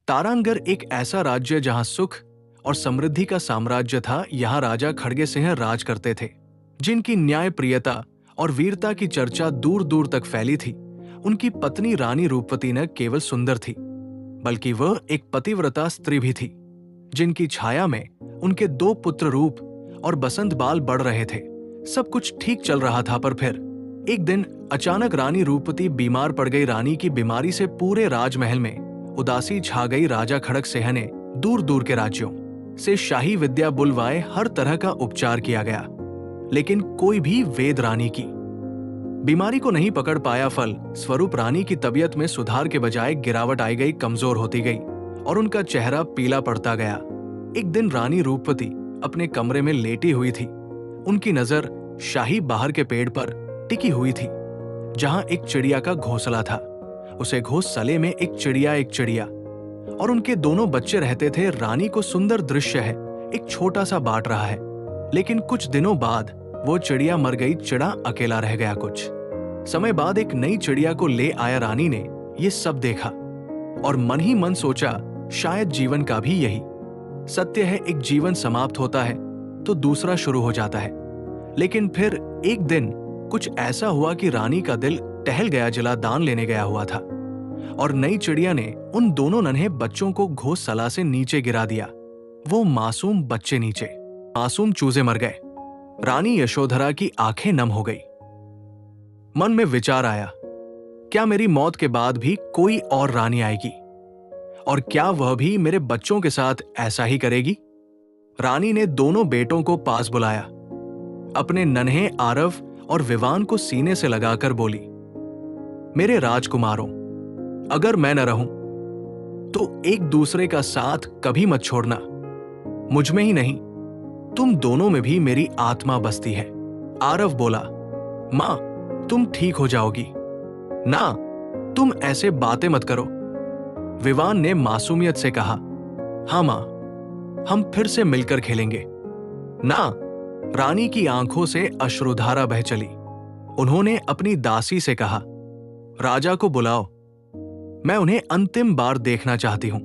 तारांगर एक ऐसा राज्य जहां सुख और समृद्धि का साम्राज्य था। यहाँ राजा खड़गे सिंह राज करते थे, जिनकी न्यायप्रियता और वीरता की चर्चा दूर दूर तक फैली थी। उनकी पत्नी रानी रूपवती न केवल सुंदर थी, बल्कि वह एक पतिव्रता स्त्री भी थी, जिनकी छाया में उनके 2 पुत्र रूप और बसंत बाल बढ़ रहे थे। सब कुछ ठीक चल रहा था, पर फिर एक दिन अचानक रानी रूपवती बीमार पड़ गई। रानी की बीमारी से पूरे राजमहल में उदासी छा गई। राजा खड़ग सिंह ने दूर दूर के राज्यों से शाही विद्या बुलवाए, हर तरह का उपचार किया गया, लेकिन कोई भी वेद रानी की बीमारी को नहीं पकड़ पाया। फल स्वरूप रानी की तबीयत में सुधार के बजाय गिरावट आई गई, कमजोर होती गई और उनका चेहरा पीला पड़ता गया। एक दिन रानी रूपवती अपने कमरे में लेटी हुई थी। उनकी नजर शाही बाहर के पेड़ पर टिकी हुई थी, जहां एक चिड़िया का घोंसला था। उसे घोंसले में एक चिड़िया और उनके दोनों बच्चे रहते थे। रानी को सुंदर दृश्य है, एक छोटा सा बाट रहा है, लेकिन कुछ दिनों बाद वो चिड़िया मर गई, चिड़ा अकेला रह गया। कुछ समय बाद एक नई चिड़िया को ले आया। रानी ने ये सब देखा और मन ही मन सोचा, शायद जीवन का भी यही सत्य है, एक जीवन समाप्त होता है तो दूसरा शुरू हो जाता है। लेकिन फिर एक दिन कुछ ऐसा हुआ कि रानी का दिल टहल गया, जिला दान लेने गया हुआ था और नई चिड़िया ने उन दोनों नन्हे बच्चों को घोंसला से नीचे गिरा दिया। वो मासूम बच्चे नीचे मासूम चूजे मर गए। रानी यशोधरा की आंखें नम हो गई। मन में विचार आया, क्या मेरी मौत के बाद भी कोई और रानी आएगी, और क्या वह भी मेरे बच्चों के साथ ऐसा ही करेगी? रानी ने दोनों बेटों को पास बुलाया, अपने नन्हे आरव और विवान को सीने से लगाकर बोली, मेरे राजकुमारों, अगर मैं न रहूं तो एक दूसरे का साथ कभी मत छोड़ना। मुझ में ही नहीं, तुम दोनों में भी मेरी आत्मा बसती है। आरव बोला, मां, तुम ठीक हो जाओगी ना, तुम ऐसे बातें मत करो। विवान ने मासूमियत से कहा, हां मां, हम फिर से मिलकर खेलेंगे ना। रानी की आंखों से अश्रुधारा बह चली। उन्होंने अपनी दासी से कहा, राजा को बुलाओ, मैं उन्हें अंतिम बार देखना चाहती हूं।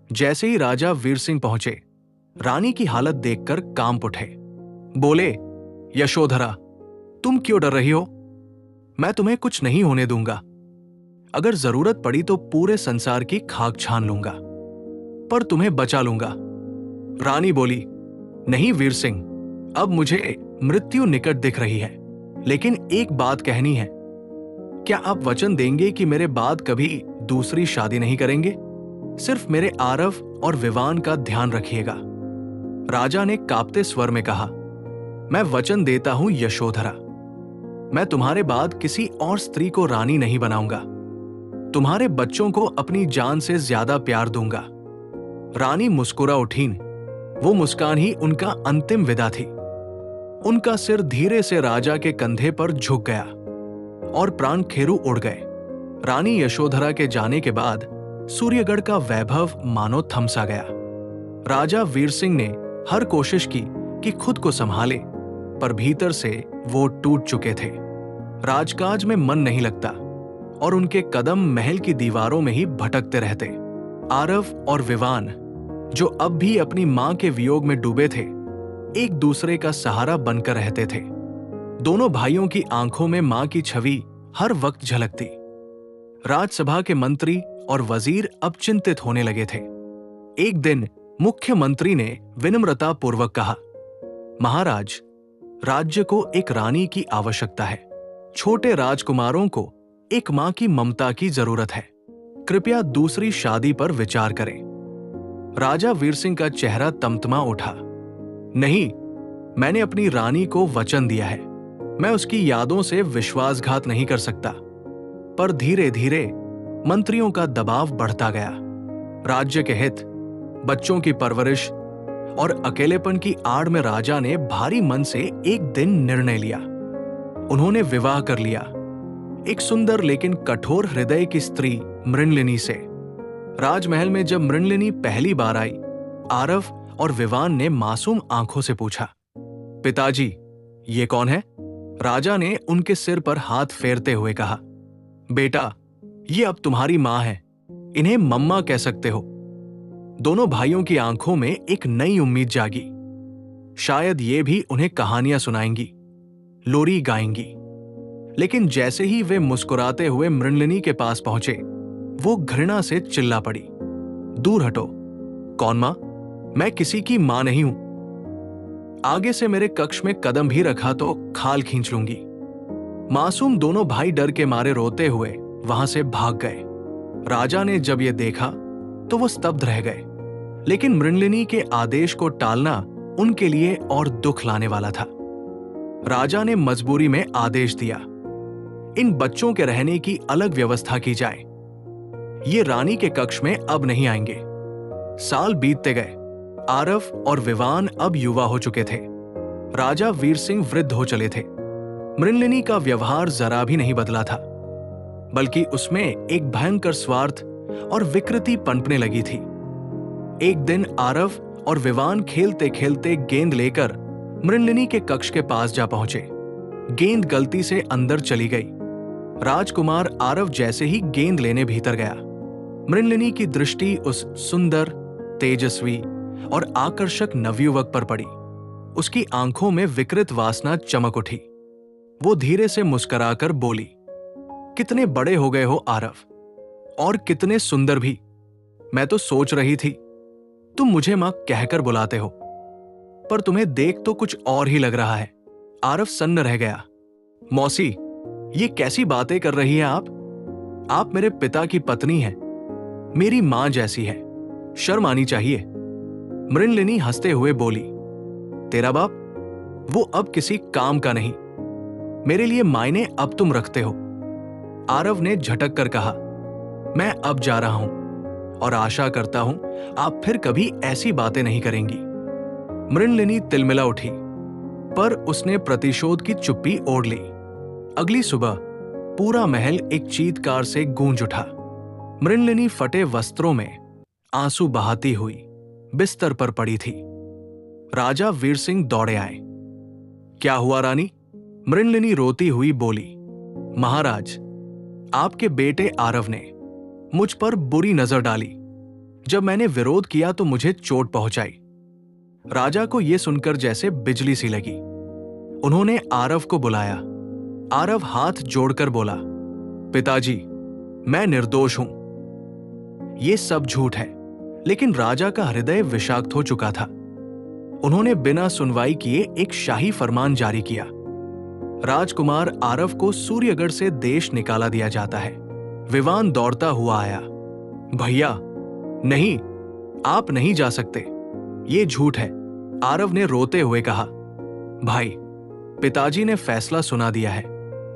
जैसे ही राजा वीर सिंह पहुंचे, रानी की हालत देखकर कांप उठे। बोले, यशोधरा, तुम क्यों डर रही हो? मैं तुम्हें कुछ नहीं होने दूंगा। अगर जरूरत पड़ी तो पूरे संसार की खाक छान लूंगा, पर तुम्हें बचा लूंगा। रानी बोली, नहीं वीर सिंह, अब मुझे मृत्यु निकट दिख रही है, लेकिन एक बात कहनी है। क्या आप वचन देंगे कि मेरे बाद कभी दूसरी शादी नहीं करेंगे? सिर्फ मेरे आरव और विवान का ध्यान रखिएगा। राजा ने कांपते स्वर में कहा, मैं वचन देता हूं यशोधरा, मैं तुम्हारे बाद किसी और स्त्री को रानी नहीं बनाऊंगा। तुम्हारे बच्चों को अपनी जान से ज्यादा प्यार दूंगा। रानी मुस्कुरा उठीं। वो मुस्कान ही उनका अंतिम विदा थी। उनका सिर धीरे से राजा के कंधे पर झुक गया और प्राण खेरु उड़ गए। रानी यशोधरा के जाने के बाद सूर्यगढ़ का वैभव मानो थमसा गया। राजा वीर सिंह ने हर कोशिश की कि खुद को संभाले, पर भीतर से वो टूट चुके थे। राजकाज में मन नहीं लगता और उनके कदम महल की दीवारों में ही भटकते रहते। आरव और विवान, जो अब भी अपनी मां के वियोग में डूबे थे, एक दूसरे का सहारा बनकर रहते थे। दोनों भाइयों की आंखों में मां की छवि हर वक्त झलकती। राजसभा के मंत्री और वजीर अब चिंतित होने लगे थे। एक दिन मुख्यमंत्री ने विनम्रता पूर्वक कहा, महाराज, राज्य को एक रानी की आवश्यकता है। छोटे राजकुमारों को एक मां की ममता की जरूरत है। कृपया दूसरी शादी पर विचार करें। राजा वीर सिंह का चेहरा तमतमा उठा। नहीं, मैंने अपनी रानी को वचन दिया है। मैं उसकी यादों से विश्वासघात नहीं कर सकता। पर धीरे धीरे मंत्रियों का दबाव बढ़ता गया। राज्य के हित, बच्चों की परवरिश और अकेलेपन की आड़ में राजा ने भारी मन से एक दिन निर्णय लिया। उन्होंने विवाह कर लिया, एक सुंदर लेकिन कठोर हृदय की स्त्री मृणलिनी से। राजमहल में जब मृणलिनी पहली बार आई, आरव और विवान ने मासूम आंखों से पूछा, पिताजी, ये कौन है? राजा ने उनके सिर पर हाथ फेरते हुए कहा, बेटा, ये अब तुम्हारी मां है। इन्हें मम्मा कह सकते हो। दोनों भाइयों की आंखों में एक नई उम्मीद जागी। शायद ये भी उन्हें कहानियां सुनाएंगी, लोरी गाएंगी। लेकिन जैसे ही वे मुस्कुराते हुए मृणलिनी के पास पहुंचे, वो घृणा से चिल्ला पड़ी, दूर हटो। कौन मां? मैं किसी की मां नहीं हूं। आगे से मेरे कक्ष में कदम भी रखा तो खाल खींच लूंगी। मासूम दोनों भाई डर के मारे रोते हुए वहां से भाग गए। राजा ने जब ये देखा तो वो स्तब्ध रह गए, लेकिन मृणलिनी के आदेश को टालना उनके लिए और दुख लाने वाला था। राजा ने मजबूरी में आदेश दिया, इन बच्चों के रहने की अलग व्यवस्था की जाए। ये रानी के कक्ष में अब नहीं आएंगे। साल बीतते गए। आरव और विवान अब युवा हो चुके थे। राजा वीर सिंह वृद्ध हो चले थे। मृणलिनी का व्यवहार जरा भी नहीं बदला था, बल्कि उसमें एक भयंकर स्वार्थ और विकृति पनपने लगी थी। एक दिन आरव और विवान खेलते खेलते गेंद लेकर मृणलिनी के कक्ष के पास जा पहुंचे। गेंद गलती से अंदर चली गई। राजकुमार आरव जैसे ही गेंद लेने भीतर गया, मृणलिनी की दृष्टि उस सुंदर, तेजस्वी और आकर्षक नवयुवक पर पड़ी। उसकी आंखों में विकृत वासना चमक उठी। वो धीरे से मुस्कुराकर बोली, कितने बड़े हो गए हो आरव, और कितने सुंदर भी। मैं तो सोच रही थी तुम मुझे मां कहकर बुलाते हो, पर तुम्हें देख तो कुछ और ही लग रहा है। आरव सन्न रह गया। मौसी, ये कैसी बातें कर रही हैं आप मेरे पिता की पत्नी हैं, मेरी मां जैसी है, शर्म आनी चाहिए। मृणलिनी हंसते हुए बोली, तेरा बाप? वो अब किसी काम का नहीं। मेरे लिए मायने अब तुम रखते हो। आरव ने झटक कर कहा, मैं अब जा रहा हूं और आशा करता हूं आप फिर कभी ऐसी बातें नहीं करेंगी। मृणलिनी तिलमिला उठी, पर उसने प्रतिशोध की चुप्पी ओढ़ ली। अगली सुबह पूरा महल एक चीत्कार से गूंज उठा। मृणलिनी फटे वस्त्रों में आंसू बहाती हुई बिस्तर पर पड़ी थी। राजा वीर सिंह दौड़े आए। क्या हुआ रानी? मृणलिनी रोती हुई बोली, महाराज, आपके बेटे आरव ने मुझ पर बुरी नजर डाली। जब मैंने विरोध किया तो मुझे चोट पहुंचाई। राजा को यह सुनकर जैसे बिजली सी लगी। उन्होंने आरव को बुलाया। आरव हाथ जोड़कर बोला, पिताजी, मैं निर्दोष हूं। यह सब झूठ है। लेकिन राजा का हृदय विषाक्त हो चुका था। उन्होंने बिना सुनवाई किए एक शाही फरमान जारी किया। राजकुमार आरव को सूर्यगढ़ से देश निकाला दिया जाता है। विवान दौड़ता हुआ आया। भैया, नहीं, आप नहीं जा सकते, ये झूठ है। आरव ने रोते हुए कहा, भाई, पिताजी ने फैसला सुना दिया है,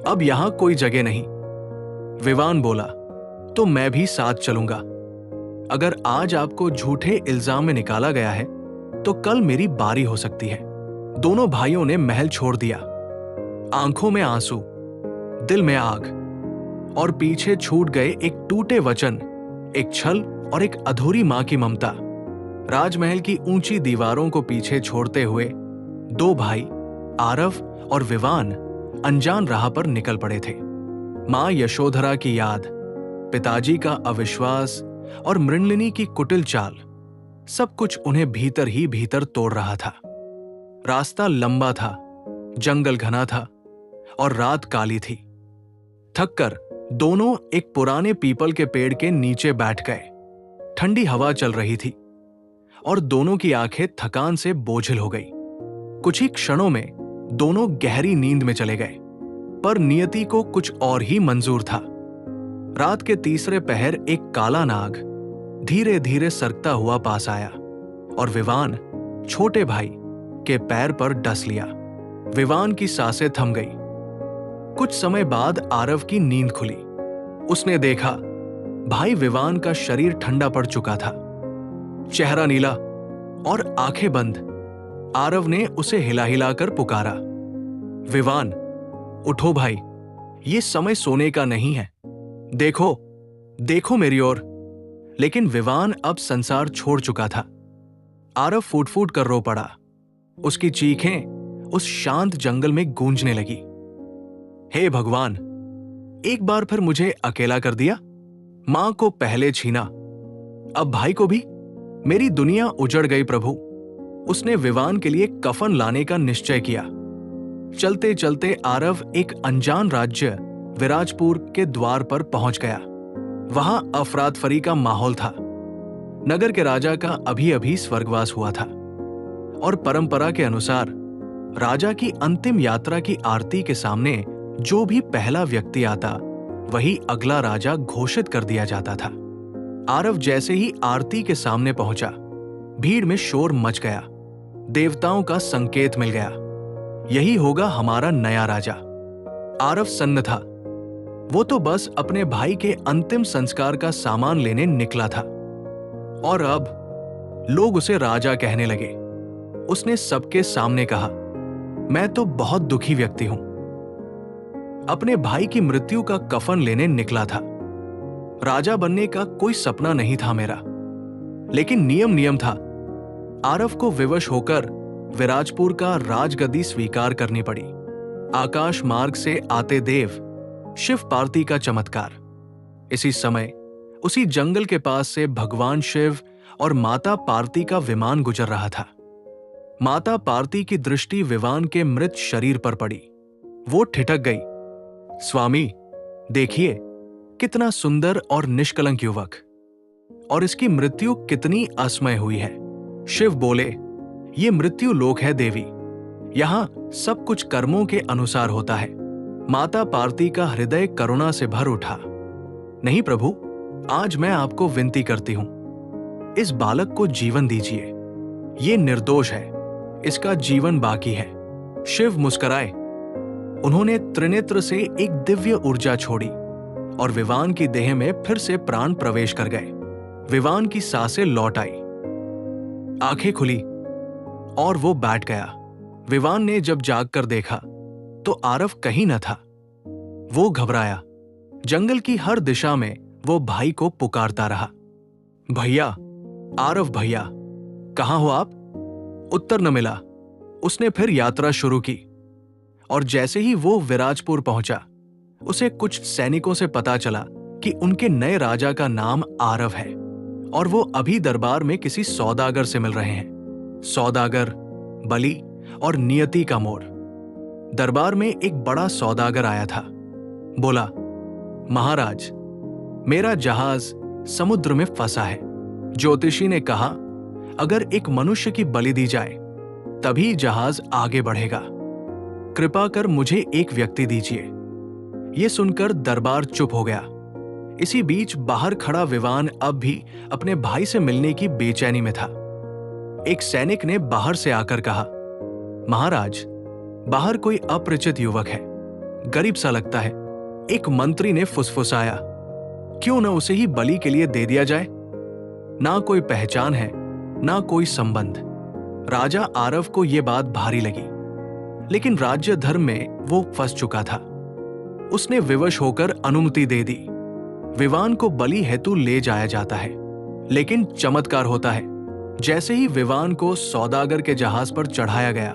अब यहां कोई जगह नहीं। विवान बोला, तो मैं भी साथ चलूंगा। अगर आज आपको झूठे इल्जाम में निकाला गया है तो कल मेरी बारी हो सकती है। दोनों भाइयों ने महल छोड़ दिया। आंखों में आंसू, दिल में आग, और पीछे छूट गए एक टूटे वचन, एक छल और एक अधूरी मां की ममता। राजमहल की ऊंची दीवारों को पीछे छोड़ते हुए दो भाई आरव और विवान अनजान राह पर निकल पड़े थे। मां यशोधरा की याद, पिताजी का अविश्वास और मृणलिनी की कुटिल चाल, सब कुछ उन्हें भीतर ही भीतर तोड़ रहा था। रास्ता लंबा था, जंगल घना था और रात काली थी। थककर दोनों एक पुराने पीपल के पेड़ के नीचे बैठ गए। ठंडी हवा चल रही थी और दोनों की आंखें थकान से बोझिल हो गई। कुछ ही क्षणों में दोनों गहरी नींद में चले गए, पर नियति को कुछ और ही मंजूर था। रात के तीसरे पहर एक काला नाग धीरे धीरे सरकता हुआ पास आया और विवान, छोटे भाई, के पैर पर डस लिया। विवान की सांसें थम गई। कुछ समय बाद आरव की नींद खुली। उसने देखा भाई विवान का शरीर ठंडा पड़ चुका था, चेहरा नीला और आंखें बंद। आरव ने उसे हिला हिलाकर पुकारा, विवान, उठो भाई, ये समय सोने का नहीं है। देखो, देखो मेरी ओर। लेकिन विवान अब संसार छोड़ चुका था। आरव फूट फूट कर रो पड़ा। उसकी चीखें उस शांत जंगल में गूंजने लगी। हे भगवान, एक बार फिर मुझे अकेला कर दिया। मां को पहले छीना, अब भाई को भी। मेरी दुनिया उजड़ गई प्रभु। उसने विवान के लिए कफन लाने का निश्चय किया। चलते चलते आरव एक अनजान राज्य विराजपुर के द्वार पर पहुंच गया। वहां अफरातफरी का माहौल था। नगर के राजा का अभी अभी स्वर्गवास हुआ था और परंपरा के अनुसार राजा की अंतिम यात्रा की आरती के सामने जो भी पहला व्यक्ति आता वही अगला राजा घोषित कर दिया जाता था। आरव जैसे ही आरती के सामने पहुंचा, भीड़ में शोर मच गया। देवताओं का संकेत मिल गया, यही होगा हमारा नया राजा। आरव सन्न था। वो तो बस अपने भाई के अंतिम संस्कार का सामान लेने निकला था और अब लोग उसे राजा कहने लगे। उसने सबके सामने कहा, मैं तो बहुत दुखी व्यक्ति हूं। अपने भाई की मृत्यु का कफन लेने निकला था। राजा बनने का कोई सपना नहीं था मेरा, लेकिन नियम था। आरव को विवश होकर विराजपुर का राजगद्दी स्वीकार करनी पड़ी। आकाश मार्ग से आते देव, शिव पार्वती का चमत्कार। इसी समय उसी जंगल के पास से भगवान शिव और माता पार्वती का विमान गुजर रहा था। माता पार्वती की दृष्टि विमान के मृत शरीर पर पड़ी। वो ठिठक गई, स्वामी देखिए, कितना सुंदर और निष्कलंक युवक, और इसकी मृत्यु कितनी असमय हुई है। शिव बोले, ये मृत्यु लोक है देवी, यहां सब कुछ कर्मों के अनुसार होता है। माता पार्वती का हृदय करुणा से भर उठा। नहीं प्रभु, आज मैं आपको विनती करती हूं, इस बालक को जीवन दीजिए। ये निर्दोष है, इसका जीवन बाकी है। शिव मुस्कुराए। उन्होंने त्रिनेत्र से एक दिव्य ऊर्जा छोड़ी और विवान की देह में फिर से प्राण प्रवेश कर गए। विवान की सांसें लौट आई, आंखें खुली और वो बैठ गया। विवान ने जब जागकर देखा तो आरव कहीं न था। वो घबराया। जंगल की हर दिशा में वो भाई को पुकारता रहा, भैया, आरव भैया, कहां हो आप? उत्तर न मिला। उसने फिर यात्रा शुरू की और जैसे ही वो विराजपुर पहुंचा, उसे कुछ सैनिकों से पता चला कि उनके नए राजा का नाम आरव है और वो अभी दरबार में किसी सौदागर से मिल रहे हैं। सौदागर, बलि और नियति का मोड़। दरबार में एक बड़ा सौदागर आया था। बोला, महाराज, मेरा जहाज समुद्र में फंसा है। ज्योतिषी ने कहा, अगर एक मनुष्य की बलि दी जाए तभी जहाज आगे बढ़ेगा। कृपा कर मुझे एक व्यक्ति दीजिए। यह सुनकर दरबार चुप हो गया। इसी बीच बाहर खड़ा विवान अब भी अपने भाई से मिलने की बेचैनी में था। एक सैनिक ने बाहर से आकर कहा, महाराज, बाहर कोई अपरिचित युवक है, गरीब सा लगता है। एक मंत्री ने फुसफुसाया, क्यों न उसे ही बलि के लिए दे दिया जाए। ना कोई पहचान है, ना कोई संबंध। राजा आरव को यह बात भारी लगी, लेकिन राज्य धर्म में वो फंस चुका था। उसने विवश होकर अनुमति दे दी। विवान को बलि हेतु ले जाया जाता है, लेकिन चमत्कार होता है। जैसे ही विवान को सौदागर के जहाज पर चढ़ाया गया,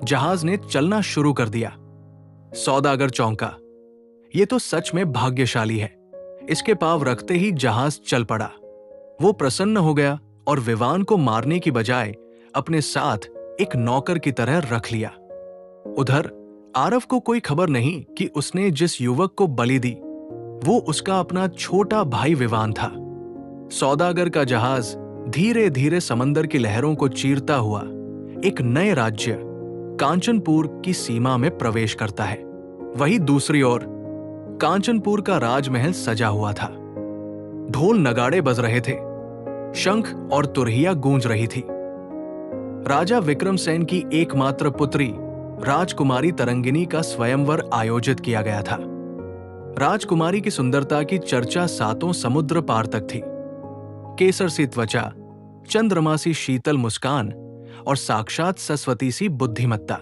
जहाज ने चलना शुरू कर दिया। सौदागर चौंका, ये तो सच में भाग्यशाली है। इसके पांव रखते ही जहाज चल पड़ा। वो प्रसन्न हो गया और विवान को मारने की बजाय अपने साथ एक नौकर की तरह रख लिया। उधर आरव को कोई खबर नहीं कि उसने जिस युवक को बलि दी वो उसका अपना छोटा भाई विवान था। सौदागर का जहाज धीरे धीरे समंदर की लहरों को चीरता हुआ एक नए राज्य कांचनपुर की सीमा में प्रवेश करता है। वहीं दूसरी ओर कांचनपुर का राजमहल सजा हुआ था। ढोल नगाड़े बज रहे थे, शंख और तुरहिया गूंज रही थी। राजा विक्रमसेन की एकमात्र पुत्री राजकुमारी तरंगिनी का स्वयंवर आयोजित किया गया था। राजकुमारी की सुंदरता की चर्चा सातों समुद्र पार तक थी। केसर सी त्वचा, चंद्रमा सी शीतल मुस्कान और साक्षात सरस्वती सी बुद्धिमत्ता।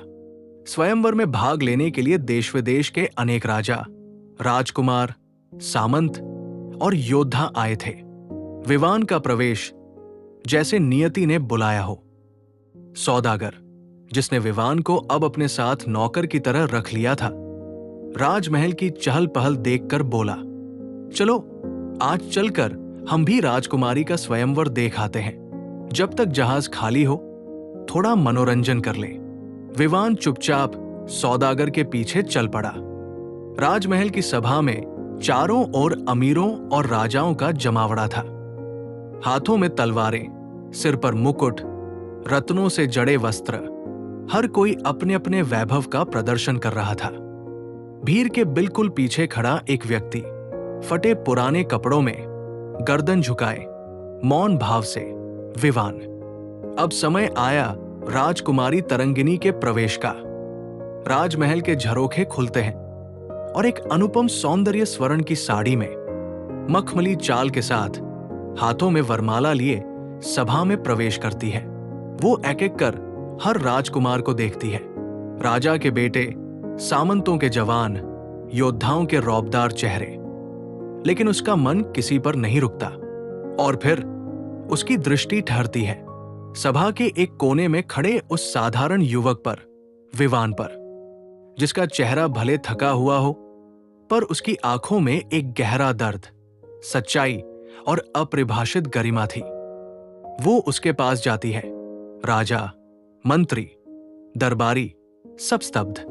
स्वयंवर में भाग लेने के लिए देश विदेश के अनेक राजा, राजकुमार, सामंत और योद्धा आए थे। विवान का प्रवेश जैसे नियति ने बुलाया हो। सौदागर, जिसने विवान को अब अपने साथ नौकर की तरह रख लिया था, राजमहल की चहल पहल देखकर बोला, चलो आज चलकर हम भी राजकुमारी का स्वयंवर देख आते हैं। जब तक जहाज खाली हो, थोड़ा मनोरंजन कर ले। विवान चुपचाप सौदागर के पीछे चल पड़ा। राजमहल की सभा में चारों ओर अमीरों और राजाओं का जमावड़ा था। हाथों में तलवारें, सिर पर मुकुट, रत्नों से जड़े वस्त्र, हर कोई अपने अपने वैभव का प्रदर्शन कर रहा था। भीड़ के बिल्कुल पीछे खड़ा एक व्यक्ति फटे पुराने कपड़ों में, गर्दन झुकाए, मौन भाव से, विवान। अब समय आया राजकुमारी तरंगिनी के प्रवेश का। राजमहल के झरोखे खुलते हैं और एक अनुपम सौंदर्य स्वर्ण की साड़ी में, मखमली चाल के साथ, हाथों में वरमाला लिए सभा में प्रवेश करती है। वो एक एक कर हर राजकुमार को देखती है। राजा के बेटे, सामंतों के जवान, योद्धाओं के रौबदार चेहरे, लेकिन उसका मन किसी पर नहीं रुकता। और फिर उसकी दृष्टि ठहरती है सभा के एक कोने में खड़े उस साधारण युवक पर, विवान पर, जिसका चेहरा भले थका हुआ हो, पर उसकी आंखों में एक गहरा दर्द, सच्चाई और अपरिभाषित गरिमा थी। वो उसके पास जाती है। राजा, मंत्री, दरबारी सब स्तब्ध।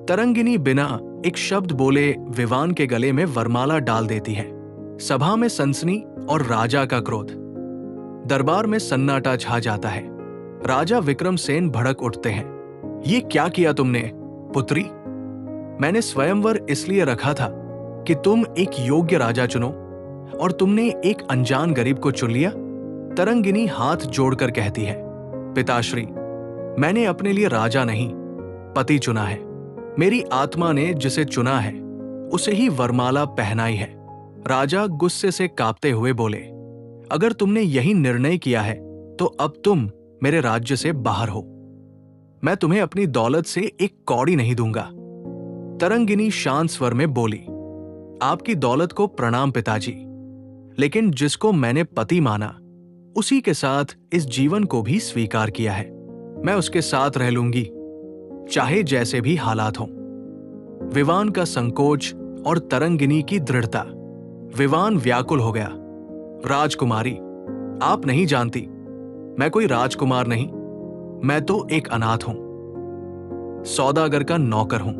तरंगिनी बिना एक शब्द बोले विवान के गले में वरमाला डाल देती है। सभा में सनसनी और राजा का क्रोध। दरबार में सन्नाटा छा जाता है। राजा विक्रमसेन भड़क उठते हैं। ये क्या किया तुमने, पुत्री? मैंने स्वयंवर इसलिए रखा था कि तुम एक योग्य राजा चुनो, और तुमने एक अनजान गरीब को चुन लिया। तरंगिनी हाथ जोड़कर कहती है, पिताश्री, मैंने अपने लिए राजा नहीं, पति चुना है। मेरी आत्मा ने जिसे चुना है उसे ही वरमाला पहनाई है। राजा गुस्से से कांपते हुए बोले, अगर तुमने यही निर्णय किया है तो अब तुम मेरे राज्य से बाहर हो। मैं तुम्हें अपनी दौलत से एक कौड़ी नहीं दूंगा। तरंगिनी शांत स्वर में बोली, आपकी दौलत को प्रणाम पिताजी, लेकिन जिसको मैंने पति माना उसी के साथ इस जीवन को भी स्वीकार किया है। मैं उसके साथ रह लूंगी, चाहे जैसे भी हालात हों। विवान का संकोच और तरंगिनी की दृढ़ता। विवान व्याकुल हो गया। राजकुमारी, आप नहीं जानती, मैं कोई राजकुमार नहीं, मैं तो एक अनाथ हूं, सौदागर का नौकर हूं,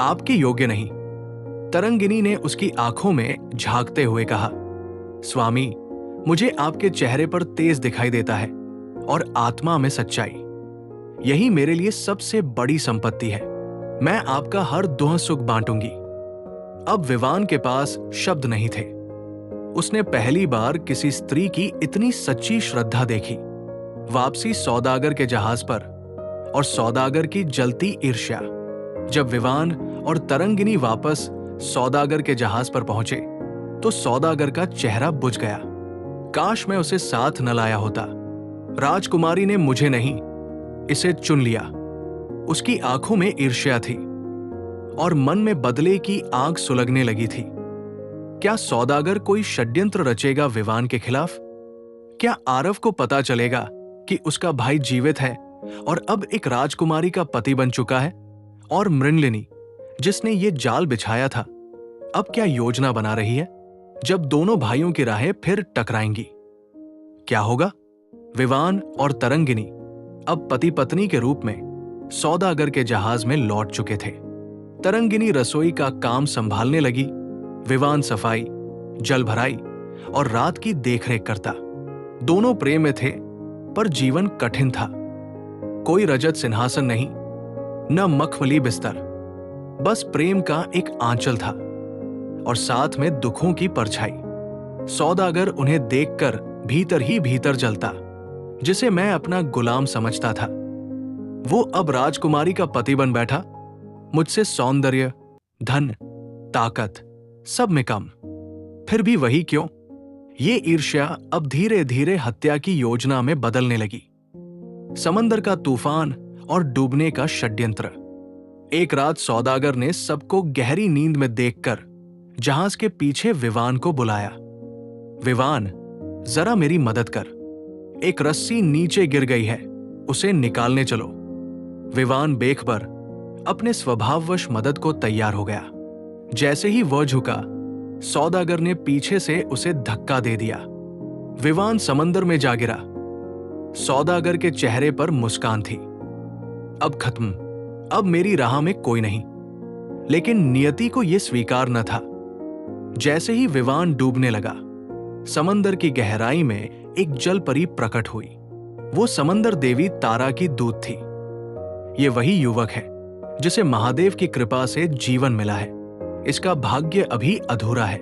आपके योग्य नहीं। तरंगिनी ने उसकी आंखों में झांकते हुए कहा, स्वामी, मुझे आपके चेहरे पर तेज दिखाई देता है और आत्मा में सच्चाई। यही मेरे लिए सबसे बड़ी संपत्ति है। मैं आपका हर दुख सुख बांटूंगी। अब विवान के पास शब्द नहीं थे। उसने पहली बार किसी स्त्री की इतनी सच्ची श्रद्धा देखी। वापसी सौदागर के जहाज पर, और सौदागर की जलती ईर्ष्या। जब विवान और तरंगिनी वापस सौदागर के जहाज पर पहुंचे तो सौदागर का चेहरा बुझ गया। काश मैं उसे साथ न लाया होता। राजकुमारी ने मुझे नहीं, इसे चुन लिया। उसकी आंखों में ईर्ष्या थी और मन में बदले की आग सुलगने लगी थी। क्या सौदागर कोई षड्यंत्र रचेगा विवान के खिलाफ? क्या आरव को पता चलेगा कि उसका भाई जीवित है और अब एक राजकुमारी का पति बन चुका है? और मृणलिनी, जिसने ये जाल बिछाया था, अब क्या योजना बना रही है जब दोनों भाइयों की राहें फिर टकराएंगी? क्या होगा? विवान और तरंगिनी अब पति पत्नी के रूप में सौदागर के जहाज में लौट चुके थे। तरंगिनी रसोई का काम संभालने लगी, विवान सफाई, जल भराई और रात की देखरेख करता। दोनों प्रेम में थे, पर जीवन कठिन था। कोई रजत सिंहासन नहीं, न मखमली बिस्तर, बस प्रेम का एक आंचल था और साथ में दुखों की परछाई। सौदागर उन्हें देखकर भीतर ही भीतर जलता, जिसे मैं अपना गुलाम समझता था। वो अब राजकुमारी का पति बन बैठा, मुझसे सौंदर्य, धन, ताकत सब में कम। फिर भी वही क्यों? ये ईर्ष्या अब धीरे धीरे हत्या की योजना में बदलने लगी। समंदर का तूफान और डूबने का षड्यंत्र। एक रात सौदागर ने सबको गहरी नींद में देखकर जहाज के पीछे विवान को बुलाया। विवान, जरा मेरी मदद कर। एक रस्सी नीचे गिर गई है, उसे निकालने चलो। विवान बेखबर अपने स्वभाववश मदद को तैयार हो गया। जैसे ही वह झुका, सौदागर ने पीछे से उसे धक्का दे दिया। विवान समंदर में जा गिरा। सौदागर के चेहरे पर मुस्कान थी। अब खत्म, अब मेरी राह में कोई नहीं। लेकिन नियति को यह स्वीकार न था। जैसे ही विवान डूबने लगा, समंदर की गहराई में एक जल परी प्रकट हुई। वो समंदर देवी तारा की दूत थी। ये वही युवक है जिसे महादेव की कृपा से जीवन मिला है। इसका भाग्य अभी अधूरा है।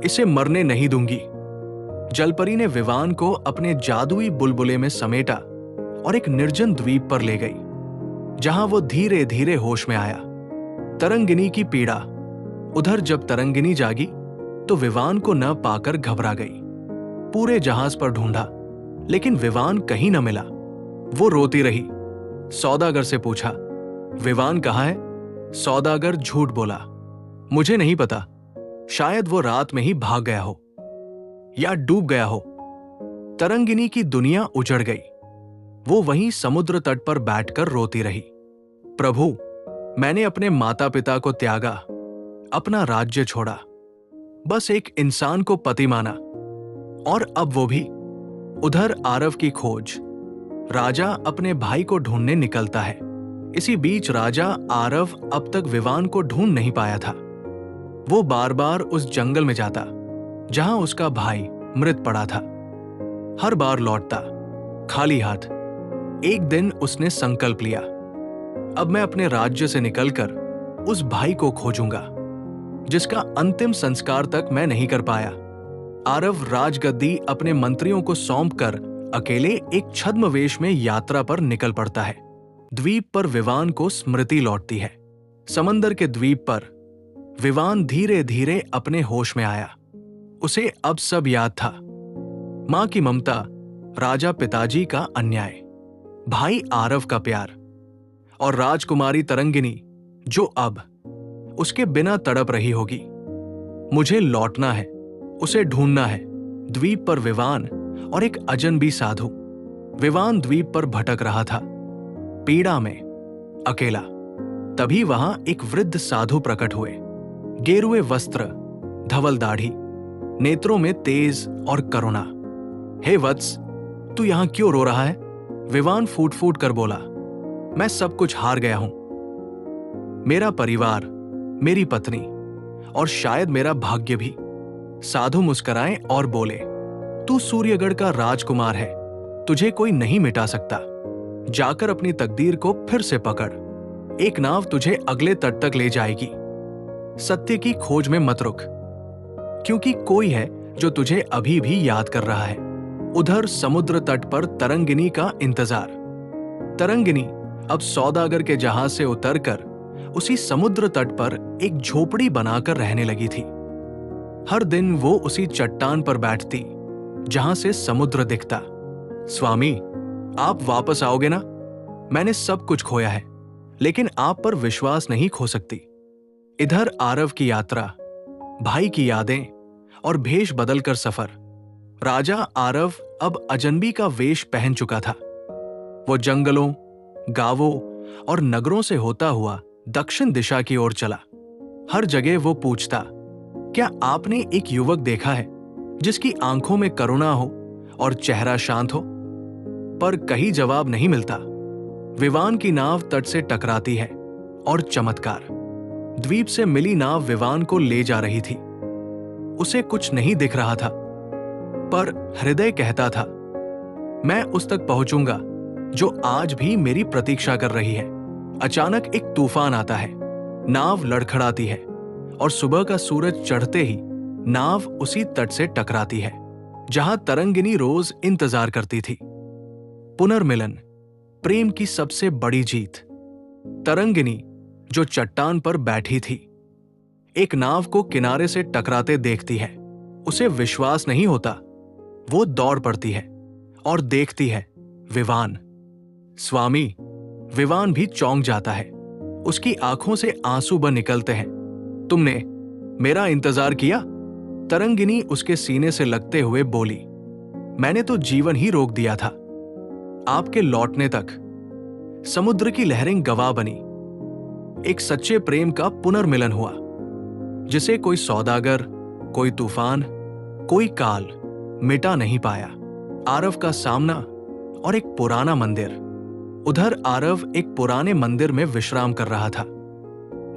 इसे मरने नहीं दूंगी। जलपरी ने विवान को अपने जादुई बुलबुले में समेटा और एक निर्जन द्वीप पर ले गई, जहां वो धीरे धीरे होश में आया। तरंगिनी की पीड़ा। उधर जब तरंगिनी जागी तो विवान को न पाकर घबरा गई। पूरे जहाज पर ढूंढा, लेकिन विवान कहीं न मिला। वो रोती रही। सौदागर से पूछा, विवान कहाँ है? सौदागर झूठ बोला, मुझे नहीं पता। शायद वो रात में ही भाग गया हो या डूब गया हो। तरंगिनी की दुनिया उजड़ गई। वो वहीं समुद्र तट पर बैठकर रोती रही। प्रभु, मैंने अपने माता पिता को त्यागा, अपना राज्य छोड़ा, बस एक इंसान को पति माना, और अब वो भी। उधर आरव की खोज। राजा अपने भाई को ढूंढने निकलता है। इसी बीच राजा आरव अब तक विवान को ढूंढ नहीं पाया था। वो बार बार उस जंगल में जाता जहां उसका भाई मृत पड़ा था। हर बार लौटता खाली हाथ। एक दिन उसने संकल्प लिया, अब मैं अपने राज्य से निकलकर उस भाई को खोजूंगा जिसका अंतिम संस्कार तक मैं नहीं कर पाया। आरव राजगद्दी अपने मंत्रियों को सौंपकर अकेले एक छद्मवेश में यात्रा पर निकल पड़ता है। द्वीप पर विवान को स्मृति लौटती है। समंदर के द्वीप पर विवान धीरे धीरे अपने होश में आया। उसे अब सब याद था। मां की ममता, राजा पिताजी का अन्याय, भाई आरव का प्यार और राजकुमारी तरंगिनी जो अब उसके बिना तड़प रही होगी। मुझे लौटना है, उसे ढूंढना है। द्वीप पर विवान और एक अजनबी साधु। विवान द्वीप पर भटक रहा था, पीड़ा में, अकेला। तभी वहां एक वृद्ध साधु प्रकट हुए। गेरुए वस्त्र, धवल दाढ़ी, नेत्रों में तेज और करुणा। हे वत्स, तू यहां क्यों रो रहा है? विवान फूट फूट कर बोला, मैं सब कुछ हार गया हूं। मेरा परिवार, मेरी पत्नी और शायद मेरा भाग्य भी। साधु मुस्कुराए और बोले, तू सूर्यगढ़ का राजकुमार है, तुझे कोई नहीं मिटा सकता। जाकर अपनी तकदीर को फिर से पकड़। एक नाव तुझे अगले तट तक ले जाएगी। सत्य की खोज में मत रुक, क्योंकि कोई है जो तुझे अभी भी याद कर रहा है। उधर समुद्र तट पर तरंगिनी का इंतजार। तरंगिनी अब सौदागर के जहाज से उतरकर उसी समुद्र तट पर एक झोपड़ी बनाकर रहने लगी थी। हर दिन वो उसी चट्टान पर बैठती जहां से समुद्र दिखता। स्वामी, आप वापस आओगे ना? मैंने सब कुछ खोया है, लेकिन आप पर विश्वास नहीं खो सकती। इधर आरव की यात्रा, भाई की यादें और भेष बदलकर सफर। राजा आरव अब अजनबी का वेश पहन चुका था। वो जंगलों, गांवों और नगरों से होता हुआ दक्षिण दिशा की ओर चला। हर जगह वो पूछता, क्या आपने एक युवक देखा है जिसकी आंखों में करुणा हो और चेहरा शांत हो? पर कहीं जवाब नहीं मिलता। विवान की नाव तट से टकराती है और चमत्कार, द्वीप से मिली नाव विवान को ले जा रही थी। उसे कुछ नहीं दिख रहा था, पर हृदय कहता था, मैं उस तक पहुंचूंगा जो आज भी मेरी प्रतीक्षा कर रही है। अचानक एक तूफान आता है, नाव लड़खड़ाती है और सुबह का सूरज चढ़ते ही नाव उसी तट से टकराती है जहां तरंगिनी रोज इंतजार करती थी। पुनर्मिलन, प्रेम की सबसे बड़ी जीत। तरंगिनी जो चट्टान पर बैठी थी, एक नाव को किनारे से टकराते देखती है। उसे विश्वास नहीं होता। वो दौड़ पड़ती है और देखती है विवान। स्वामी, विवान भी चौंक जाता है। उसकी आंखों से आंसू बह निकलते हैं। तुमने मेरा इंतजार किया? तरंगिनी उसके सीने से लगते हुए बोली, मैंने तो जीवन ही रोक दिया था आपके लौटने तक। समुद्र की लहरें गवाह बनी। एक सच्चे प्रेम का पुनर्मिलन हुआ, जिसे कोई सौदागर, कोई तूफान, कोई काल मिटा नहीं पाया आरव का सामना और एक पुराना मंदिर। उधर आरव एक पुराने मंदिर में विश्राम कर रहा था,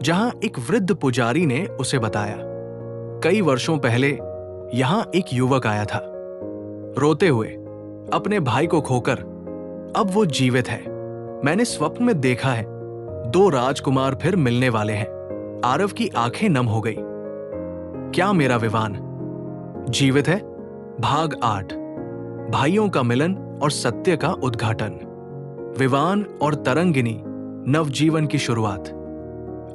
जहां एक वृद्ध पुजारी ने उसे बताया, कई वर्षों पहले यहां एक युवक आया था, रोते हुए अपने भाई को खोकर। अब वो जीवित है। मैंने स्वप्न में देखा है, 2 राजकुमार फिर मिलने वाले हैं। आरव की आंखें नम हो गई। क्या मेरा विवान जीवित है? भाग 8, भाइयों का मिलन और सत्य का उद्घाटन। विवान और तरंगिनी, नवजीवन की शुरुआत।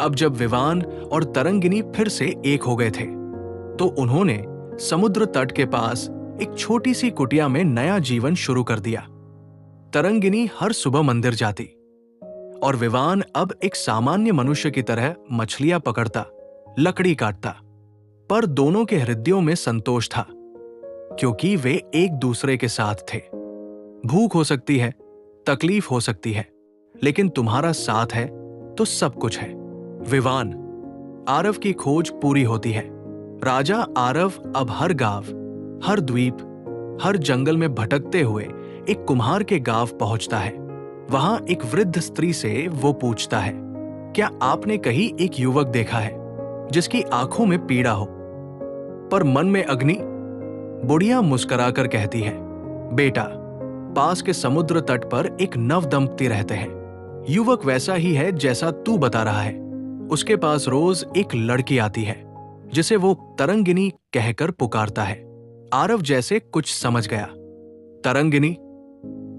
अब जब विवान और तरंगिनी फिर से एक हो गए थे, तो उन्होंने समुद्र तट के पास एक छोटी सी कुटिया में नया जीवन शुरू कर दिया। तरंगिनी हर सुबह मंदिर जाती और विवान अब एक सामान्य मनुष्य की तरह मछलियां पकड़ता, लकड़ी काटता। पर दोनों के हृदयों में संतोष था, क्योंकि वे एक दूसरे के साथ थे। भूख हो सकती है, तकलीफ हो सकती है, लेकिन तुम्हारा साथ है तो सब कुछ है। विवान, आरव की खोज पूरी होती है। राजा आरव अब हर गांव, हर द्वीप, हर जंगल में भटकते हुए एक कुम्हार के गांव पहुंचता है। वहां एक वृद्ध स्त्री से वो पूछता है, क्या आपने कहीं एक युवक देखा है जिसकी आंखों में पीड़ा हो, पर मन में अग्नि? बुढ़िया मुस्कुराकर कहती है, बेटा, पास के समुद्र तट पर एक नव दंपति रहते हैं। युवक वैसा ही है जैसा तू बता रहा है। उसके पास रोज एक लड़की आती है, जिसे वो तरंगिनी कहकर पुकारता है। आरव जैसे कुछ समझ गया। तरंगिनी?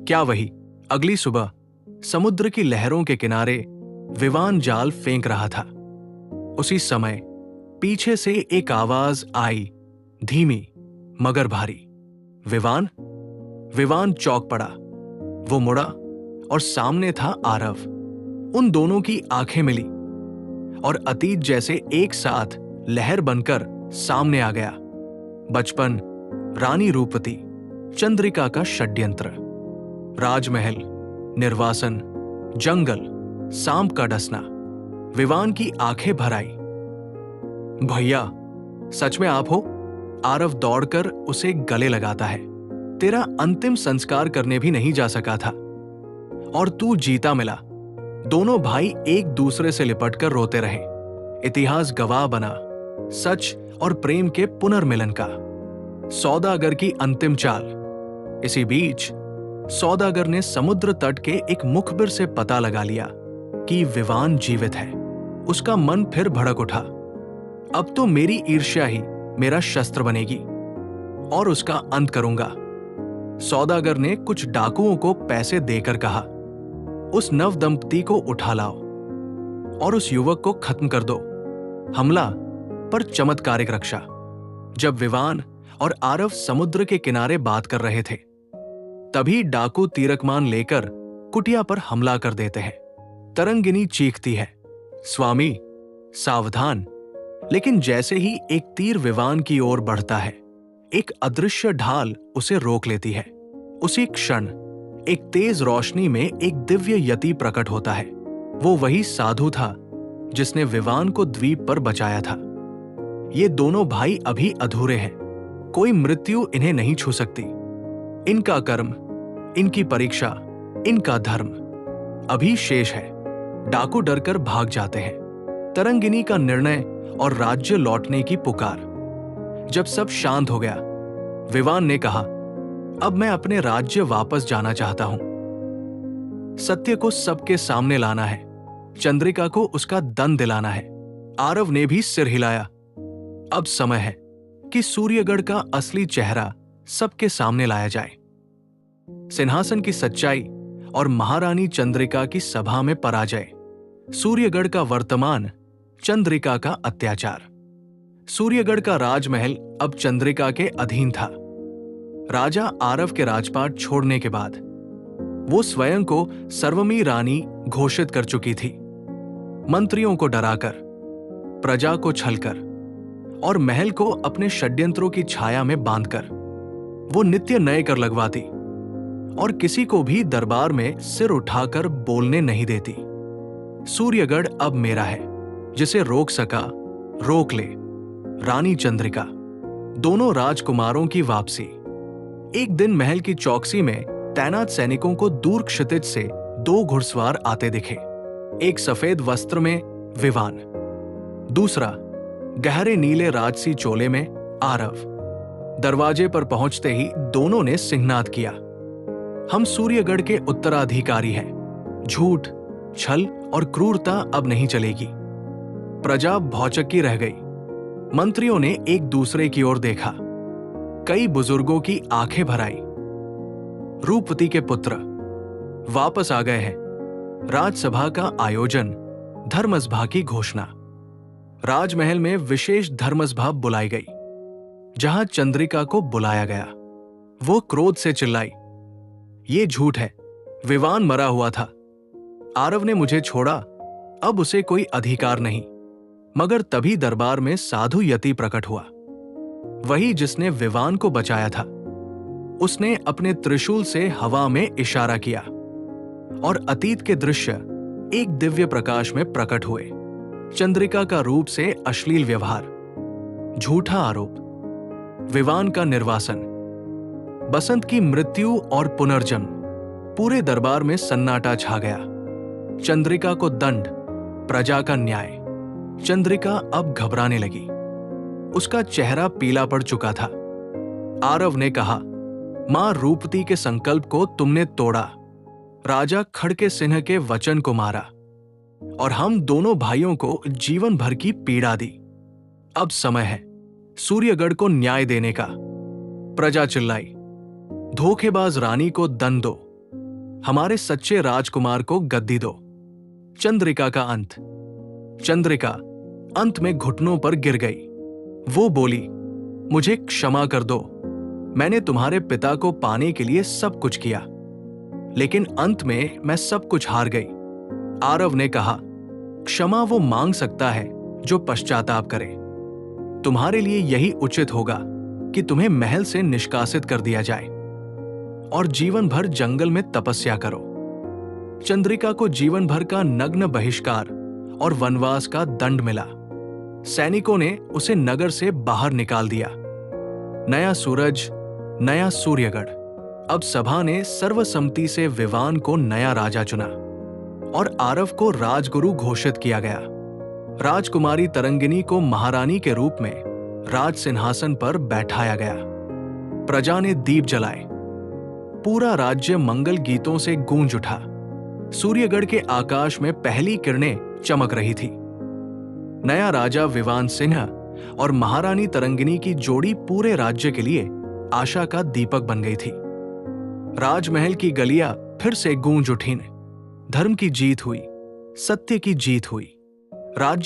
क्या वही? अगली सुबह समुद्र की लहरों के किनारे विवान जाल फेंक रहा था। उसी समय पीछे से एक आवाज आई, धीमी मगर भारी। विवान? विवान चौंक पड़ा। वो मुड़ा और सामने था आरव। उन दोनों की आंखें मिली और अतीत जैसे एक साथ लहर बनकर सामने आ गया। बचपन, रानी रूपवती, चंद्रिका का षड्यंत्र, राजमहल, निर्वासन, जंगल, सांप का डसना। विवान की आंखें भर आई। भैया, सच में आप हो? आरव दौड़कर उसे गले लगाता है। तेरा अंतिम संस्कार करने भी नहीं जा सका था और तू जीता मिला। दोनों भाई एक दूसरे से लिपटकर रोते रहे। इतिहास गवाह बना सच और प्रेम के पुनर्मिलन का। सौदागर की अंतिम चाल। इसी बीच सौदागर ने समुद्र तट के एक मुखबिर से पता लगा लिया कि विवान जीवित है। उसका मन फिर भड़क उठा। अब तो मेरी ईर्ष्या ही मेरा शस्त्र बनेगी और उसका अंत करूंगा। सौदागर ने कुछ डाकुओं को पैसे देकर कहा, उस नव दंपति को उठा लाओ और उस युवक को खत्म कर दो। हमला पर चमत्कारिक रक्षा। जब विवान और आरव समुद्र के किनारे बात कर रहे थे, तभी डाकू तीरकमान लेकर कुटिया पर हमला कर देते हैं। तरंगिनी चीखती है, स्वामी सावधान। लेकिन जैसे ही एक तीर विवान की ओर बढ़ता है, एक अदृश्य ढाल उसे रोक लेती है। उसी क्षण एक तेज रोशनी में एक दिव्य यति प्रकट होता है। वो वही साधु था जिसने विवान को द्वीप पर बचाया था। ये दोनों भाई अभी अधूरे हैं। कोई मृत्यु इन्हें नहीं छू सकती। इनका कर्म, इनकी परीक्षा, इनका धर्म अभी शेष है। डाकू डरकर भाग जाते हैं। तरंगिनी का निर्णय और राज्य लौटने की पुकार। जब सब शांत हो गया, विवान ने कहा, अब मैं अपने राज्य वापस जाना चाहता हूं। सत्य को सबके सामने लाना है। चंद्रिका को उसका दंड दिलाना है। आरव ने भी सिर हिलाया। अब समय है कि सूर्यगढ़ का असली चेहरा सबके सामने लाया जाए। सिंहासन की सच्चाई और महारानी चंद्रिका की सभा में पराजय। सूर्यगढ़ का वर्तमान, चंद्रिका का अत्याचार। सूर्यगढ़ का राजमहल अब चंद्रिका के अधीन था। राजा आरव के राजपाट छोड़ने के बाद वो स्वयं को सर्वमी रानी घोषित कर चुकी थी। मंत्रियों को डराकर, प्रजा को छलकर और महल को अपने षड्यंत्रों की छाया में बांधकर वो नित्य नए कर लगवाती और किसी को भी दरबार में सिर उठाकर बोलने नहीं देती। सूर्यगढ़ अब मेरा है। जिसे रोक सका रोक ले। रानी चंद्रिका। दोनों राजकुमारों की वापसी। एक दिन महल की चौकसी में तैनात सैनिकों को दूर क्षितिज से दो घुड़सवार आते दिखे। एक सफेद वस्त्र में विवान, दूसरा गहरे नीले राजसी चोले में आरव। दरवाजे पर पहुंचते ही दोनों ने सिंहनाद किया, हम सूर्यगढ़ के उत्तराधिकारी हैं। झूठ, छल और क्रूरता अब नहीं चलेगी। प्रजा भौचक्की रह गई। मंत्रियों ने एक दूसरे की ओर देखा। कई बुजुर्गों की आंखें भर आई। रूपवती के पुत्र वापस आ गए हैं। राजसभा का आयोजन, धर्मसभा की घोषणा। राजमहल में विशेष धर्मसभा बुलाई गई, जहां चंद्रिका को बुलाया गया। वो क्रोध से चिल्लाई, ये झूठ है, विवान मरा हुआ था। आरव ने मुझे छोड़ा, अब उसे कोई अधिकार नहीं। मगर तभी दरबार में साधु यति प्रकट हुआ, वही जिसने विवान को बचाया था। उसने अपने त्रिशूल से हवा में इशारा किया और अतीत के दृश्य एक दिव्य प्रकाश में प्रकट हुए। चंद्रिका का रूप से अश्लील व्यवहार, झूठा आरोप, विवान का निर्वासन, बसंत की मृत्यु और पुनर्जन्म। पूरे दरबार में सन्नाटा छा गया। चंद्रिका को दंड, प्रजा का न्याय। चंद्रिका अब घबराने लगी। उसका चेहरा पीला पड़ चुका था। आरव ने कहा, मां रूपवती के संकल्प को तुमने तोड़ा, राजा खड़के सिंह के वचन को मारा और हम दोनों भाइयों को जीवन भर की पीड़ा दी। अब समय है सूर्यगढ़ को न्याय देने का। प्रजा चिल्लाई, धोखेबाज रानी को दंड दो, हमारे सच्चे राजकुमार को गद्दी दो। चंद्रिका का अंत। चंद्रिका अंत में घुटनों पर गिर गई। वो बोली, मुझे क्षमा कर दो, मैंने तुम्हारे पिता को पाने के लिए सब कुछ किया, लेकिन अंत में मैं सब कुछ हार गई। आरव ने कहा, क्षमा वो मांग सकता है जो पश्चाताप करे। तुम्हारे लिए यही उचित होगा कि तुम्हें महल से निष्कासित कर दिया जाए और जीवन भर जंगल में तपस्या करो। चंद्रिका को जीवन भर का नग्न बहिष्कार और वनवास का दंड मिला। सैनिकों ने उसे नगर से बाहर निकाल दिया। नया सूरज, नया सूर्यगढ़। अब सभा ने सर्वसम्मति से विवान को नया राजा चुना और आरव को राजगुरु घोषित किया गया। राजकुमारी तरंगिनी को महारानी के रूप में राज सिंहासन पर बैठाया गया। प्रजा ने दीप जलाए। पूरा राज्य मंगल गीतों से गूंज उठा। सूर्यगढ़ के आकाश में पहली किरणें चमक रही थी। नया राजा विवान सिंह और महारानी तरंगिनी की जोड़ी पूरे राज्य के लिए आशा का दीपक बन गई थी। राजमहल की गलियां फिर से गूंज उठीं। धर्म की जीत हुई, सत्य की जीत हुई। राज्य